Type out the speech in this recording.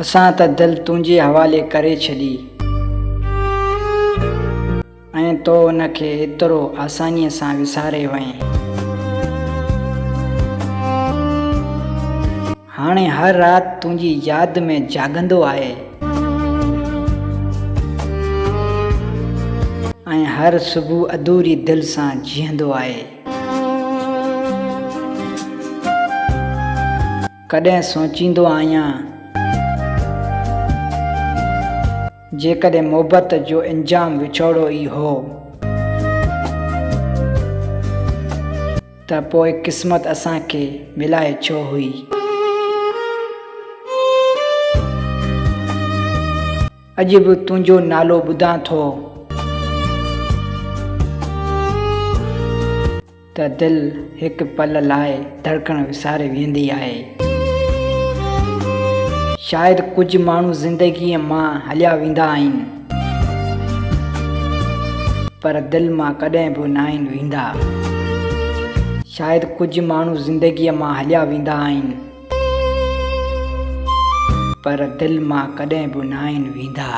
असां त दिल तुंहिंजे हवाले करे छॾी ऐं तो उनखे एतिरो आसानीअ सां विसारे वएं। हाणे हर रात तुंहिंजी याद में जागंदो आहे ऐं हर सुबुह अधूरी दिल सां जीअंदो आहे। कॾहिं सोचींदो आहियां जेकॾहिं मोहबत जो इंजाम विछोड़ो ई हो त पोइ क़िस्मत असांखे मिलाए छो हुई। अॼु बि तुंहिंजो नालो ॿुधां थो त दिलि हिकु पल लाइ धड़कण विसारे वेंदी आहे। शायदि कुझु माण्हू ज़िंदगीअ मां हलिया वेंदा आहिनि पर दिलि मां कॾहिं बि न आहिनि वेंदा। शायदि कुझु माण्हू ज़िंदगीअ मां हलिया वेंदा आहिनि पर दिलि मां कॾहिं बि न आहिनि वेंदा।